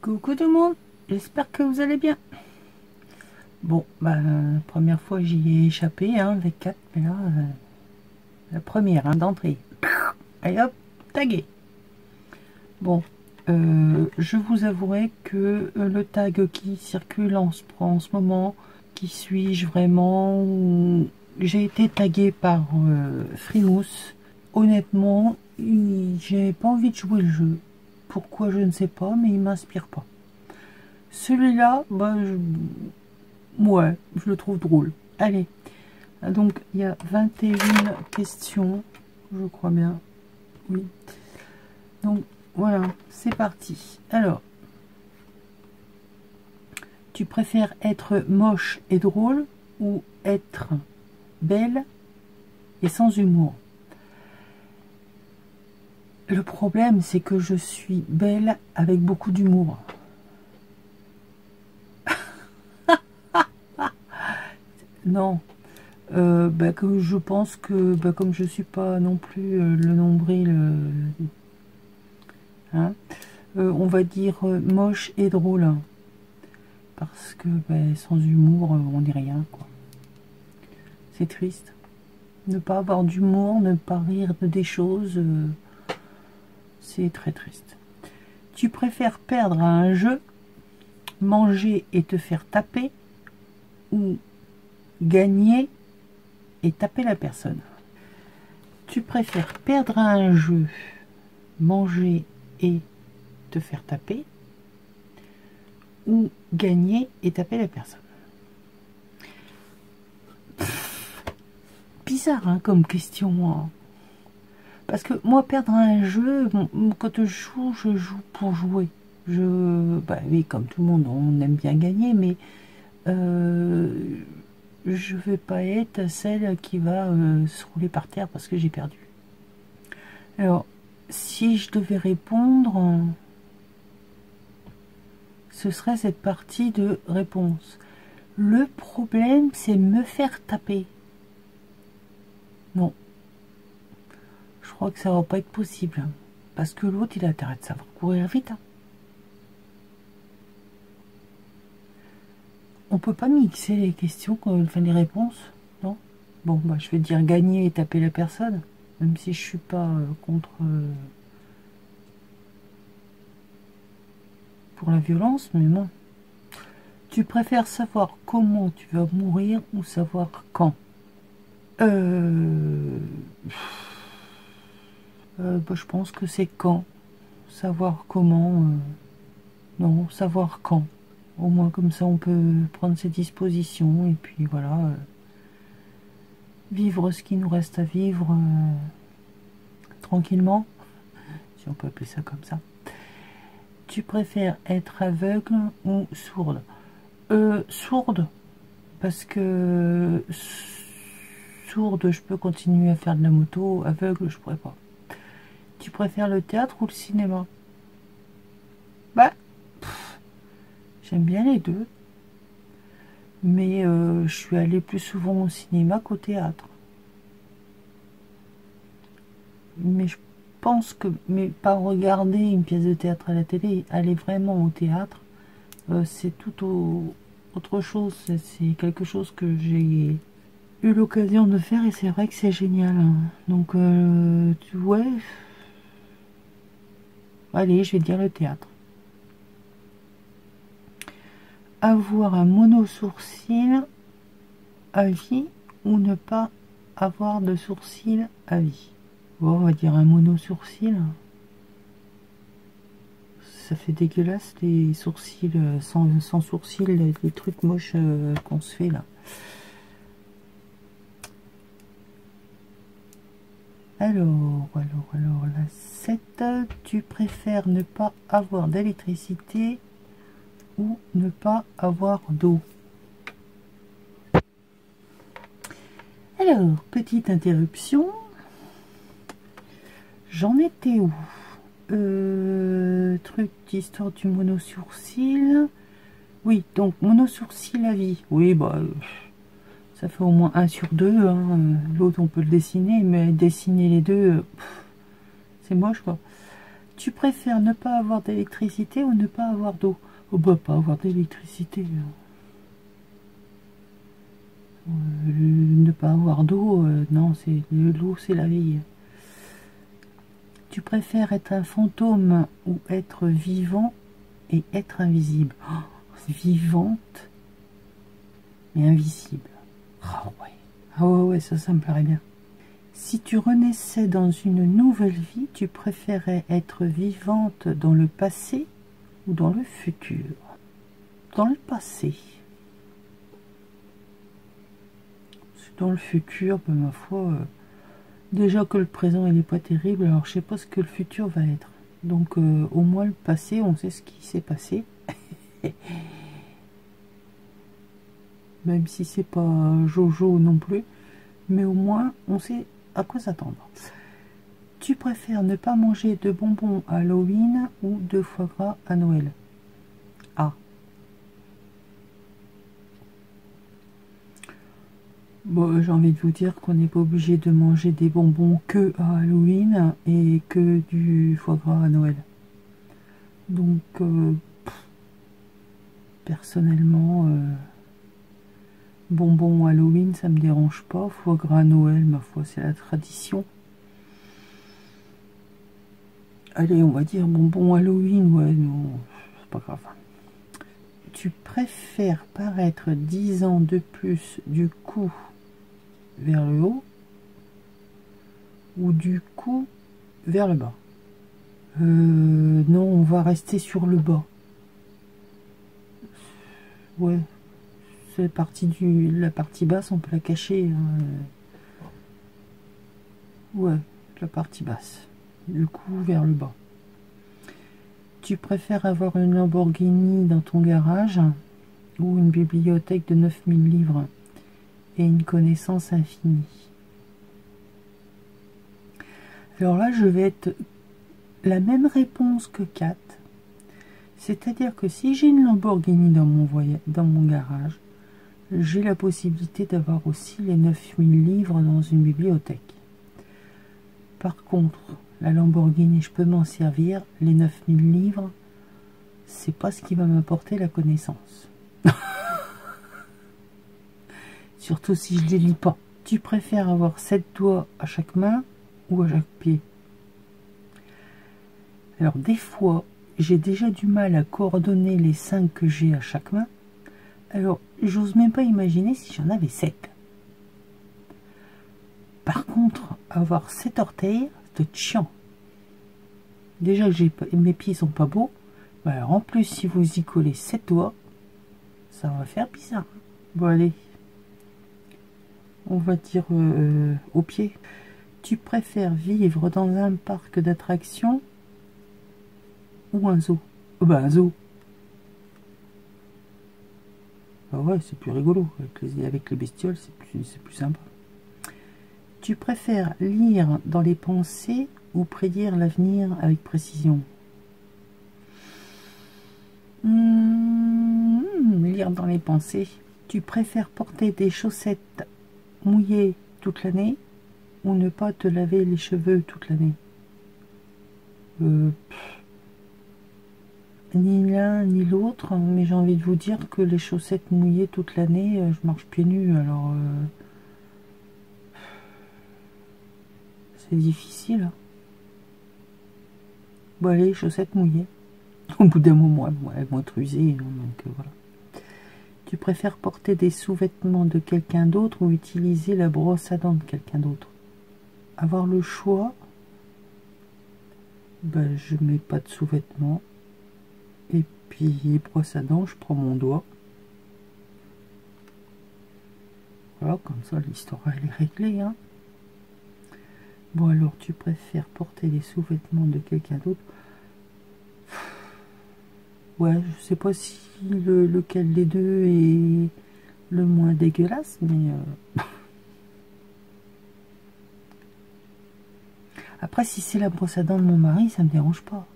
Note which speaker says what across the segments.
Speaker 1: Coucou tout le monde, j'espère que vous allez bien. Bon, première fois j'y ai échappé avec 4, mais là, la première d'entrée. Allez hop, tagué. Bon, je vous avouerai que le tag qui circule en ce moment, qui suis-je vraiment, j'ai été tagué par Frimousse. Honnêtement, j'ai pas envie de jouer le jeu. Pourquoi, je ne sais pas, mais il m'inspire pas. Celui-là, ouais, je le trouve drôle. Allez, donc il y a 21 questions, je crois bien. Oui. Donc voilà, c'est parti. Alors, tu préfères être moche et drôle ou être belle et sans humour? Le problème, c'est que je suis belle avec beaucoup d'humour. Non, que je pense que comme je suis pas non plus le nombril, on va dire moche et drôle, hein, parce que sans humour, on n'est rien, quoi. C'est triste. Ne pas avoir d'humour, ne pas rire de des choses, c'est très triste. Tu préfères perdre à un jeu, manger et te faire taper, ou gagner et taper la personne? Tu préfères perdre à un jeu, manger et te faire taper, ou gagner et taper la personne? Bizarre, hein, comme question, hein. Parce que moi, perdre un jeu, quand je joue pour jouer. Oui, comme tout le monde, on aime bien gagner, mais je vais pas être celle qui va se rouler par terre parce que j'ai perdu. Alors, si je devais répondre, ce serait cette partie de réponse. Le problème, c'est me faire taper. Non. Je crois que ça va pas être possible. Hein, parce que l'autre, il a intérêt de savoir courir vite. Hein. On peut pas mixer les questions, les réponses, non? Bon, je vais dire gagner et taper la personne, même si je suis pas contre pour la violence, mais non. Tu préfères savoir comment tu vas mourir ou savoir quand? Je pense que c'est quand. Savoir comment, non, savoir quand. Au moins comme ça on peut prendre ses dispositions et puis voilà, vivre ce qui nous reste à vivre tranquillement, si on peut appeler ça comme ça. Tu préfères être aveugle ou sourde? Sourde, parce que sourde je peux continuer à faire de la moto, aveugle je pourrais pas. Tu préfères le théâtre ou le cinéma? J'aime bien les deux, mais je suis allée plus souvent au cinéma qu'au théâtre. Mais je pense que, mais pas regarder une pièce de théâtre à la télé, aller vraiment au théâtre, c'est tout autre chose. C'est quelque chose que j'ai eu l'occasion de faire et c'est vrai que c'est génial. Hein. Donc, ouais. Allez, je vais dire le théâtre. Avoir un mono-sourcil à vie ou ne pas avoir de sourcil à vie? Bon, on va dire un mono-sourcil. Ça fait dégueulasse les sourcils sans sourcils, les trucs moches qu'on se fait là. Alors, la 7, tu préfères ne pas avoir d'électricité ou ne pas avoir d'eau? Alors, petite interruption. J'en étais où? Truc d'histoire du mono-sourcil. Oui, donc mono-sourcil à vie. Oui, ça fait au moins 1 sur 2. Hein. L'autre, on peut le dessiner, mais dessiner les deux, c'est moche, quoi. Tu préfères ne pas avoir d'électricité ou ne pas avoir d'eau? Oh bah pas avoir d'électricité. Ne pas avoir d'eau, non, c'est l'eau, c'est la vie. Tu préfères être un fantôme ou être vivant et être invisible? Oh, vivante mais invisible. Ah ouais. Ah ouais, ça me plairait bien. Si tu renaissais dans une nouvelle vie, tu préférais être vivante dans le passé ou dans le futur? Dans le passé. Dans le futur, ben, ma foi, déjà que le présent il n'est pas terrible, alors je sais pas ce que le futur va être. Donc au moins le passé, on sait ce qui s'est passé. Même si c'est pas Jojo non plus, mais au moins on sait à quoi s'attendre. Tu préfères ne pas manger de bonbons à Halloween ou de foie gras à Noël? Ah. Bon, j'ai envie de vous dire qu'on n'est pas obligé de manger des bonbons que à Halloween et que du foie gras à Noël. Donc, personnellement, bonbons Halloween, ça me dérange pas. Foie gras à Noël, ma foi, c'est la tradition. Allez, on va dire bonbons Halloween, ouais, non, c'est pas grave. Tu préfères paraître 10 ans de plus du cou vers le haut ou du cou vers le bas? Non, on va rester sur le bas. Ouais, c'est la partie basse, on peut la cacher. Hein. Ouais, la partie basse. Du cou vers le bas. Tu préfères avoir une Lamborghini dans ton garage ou une bibliothèque de 9000 livres et une connaissance infinie? Alors là, je vais être la même réponse que Kat. C'est-à-dire que si j'ai une Lamborghini dans mon garage, j'ai la possibilité d'avoir aussi les 9000 livres dans une bibliothèque. Par contre, la Lamborghini, je peux m'en servir. Les 9000 livres, c'est pas ce qui va m'apporter la connaissance. Surtout si je ne les lis pas. Tu préfères avoir 7 doigts à chaque main ou à chaque pied? Alors des fois, j'ai déjà du mal à coordonner les 5 que j'ai à chaque main. Alors, j'ose même pas imaginer si j'en avais 7. Par contre, avoir 7 orteils, c'est chiant. Déjà que mes pieds sont pas beaux. Alors en plus, si vous y collez 7 doigts, ça va faire bizarre. Bon, allez. On va dire au pied. Tu préfères vivre dans un parc d'attractions ou un zoo? Un zoo. Ah ouais, c'est plus rigolo. Avec les bestioles, c'est plus sympa. Tu préfères lire dans les pensées ou prédire l'avenir avec précision? Lire dans les pensées. Tu préfères porter des chaussettes mouillées toute l'année ou ne pas te laver les cheveux toute l'année? Ni l'un ni l'autre, mais j'ai envie de vous dire que les chaussettes mouillées toute l'année, je marche pieds nus, alors c'est difficile. Bon allez, chaussettes mouillées. Au bout d'un moment, elles vont être usées, hein, donc voilà. Tu préfères porter des sous-vêtements de quelqu'un d'autre ou utiliser la brosse à dents de quelqu'un d'autre? Avoir le choix, je mets pas de sous-vêtements. Et puis, brosse à dents, je prends mon doigt. Voilà, comme ça, l'histoire, elle est réglée. Hein. Bon, alors, tu préfères porter les sous-vêtements de quelqu'un d'autre? Ouais, je sais pas si lequel des deux est le moins dégueulasse, mais... Après, si c'est la brosse à dents de mon mari, ça me dérange pas.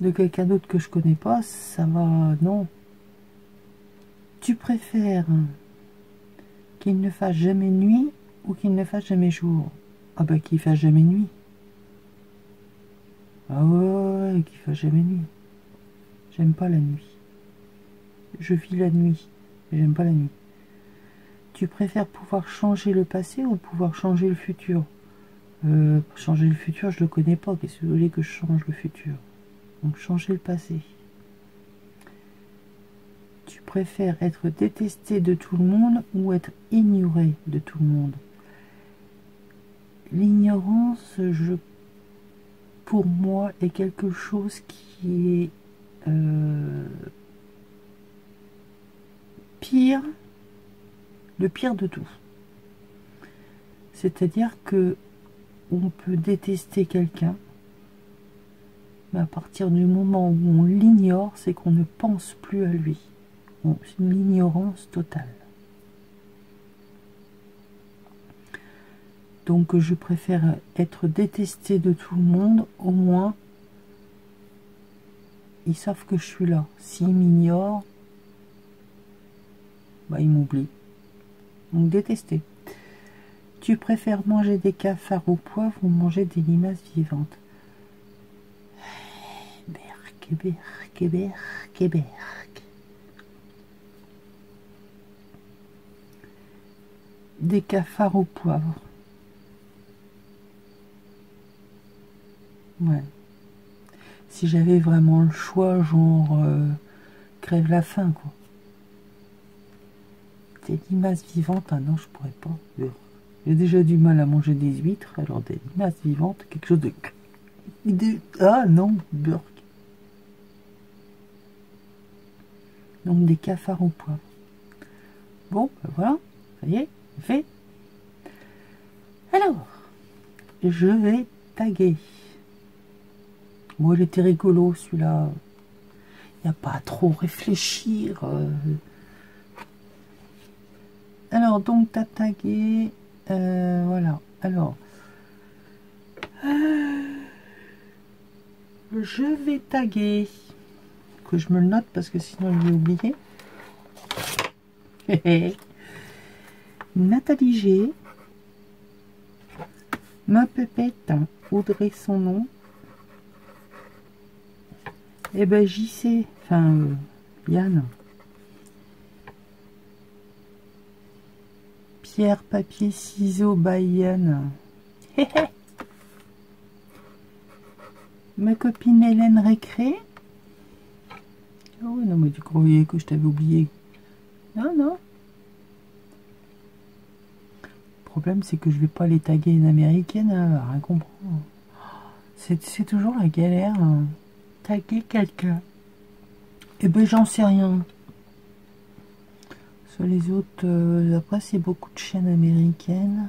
Speaker 1: De quelqu'un d'autre que je connais pas, ça va... Non. Tu préfères qu'il ne fasse jamais nuit ou qu'il ne fasse jamais jour? Ah bah qu'il fasse jamais nuit. Ah ouais, qu'il fasse jamais nuit. J'aime pas la nuit. Je vis la nuit. J'aime pas la nuit. Tu préfères pouvoir changer le passé ou pouvoir changer le futur? Changer le futur, je le connais pas. Qu'est-ce que vous voulez que je change le futur? Donc changer le passé. Tu préfères être détesté de tout le monde ou être ignoré de tout le monde? L'ignorance, pour moi, est quelque chose qui est pire, le pire de tout. C'est-à-dire que on peut détester quelqu'un, mais à partir du moment où on l'ignore, c'est qu'on ne pense plus à lui. C'est une ignorance totale. Donc je préfère être détesté de tout le monde, au moins ils savent que je suis là. S'ils m'ignorent, bah, ils m'oublient. Donc détester. Tu préfères manger des cafards au poivre ou manger des limaces vivantes? Berk, berk, berk, berk. Des cafards au poivre. Ouais. Si j'avais vraiment le choix, genre crève la faim, quoi. Des limaces vivantes, ah non, je pourrais pas. J'ai déjà du mal à manger des huîtres, alors des limaces vivantes, quelque chose de... Ah non, burk. Donc des cafards au poivre. Bon, ben voilà, ça y est, fait. Alors, je vais taguer. Bon, il était rigolo celui-là. Il n'y a pas à trop réfléchir. Alors, donc, tu as tagué. Voilà. Alors, je vais taguer. Que je me le note parce que sinon je vais oublier. Nathalie G. Ma pépette, Audrey son nom. Eh ben JC, enfin Yann. Pierre, papier, ciseaux, Yann. Ma copine Hélène Récré. Oh non, mais tu croyais que je t'avais oublié. Non, non. Le problème, c'est que je vais pas les taguer une américaine, hein, rien comprendre. C'est toujours la galère. Hein. Taguer quelqu'un. Eh ben, j'en sais rien. Sur les autres, après, c'est beaucoup de chaînes américaines.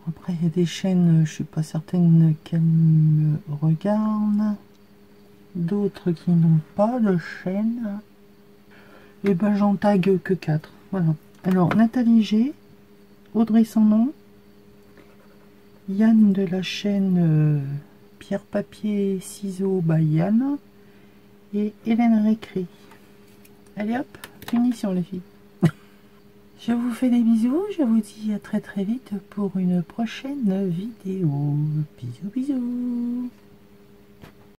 Speaker 1: Après, il y a des chaînes, je suis pas certaine qu'elles me regardent. D'autres qui n'ont pas de chaîne. Et ben, j'en tague que 4. Voilà. Alors, Nathalie G, Audrey son nom, Yann de la chaîne Pierre, papier, ciseaux, Yann, et Hélène Récré. Allez hop, finition les filles. Je vous fais des bisous, je vous dis à très très vite pour une prochaine vidéo. Bisous bisous.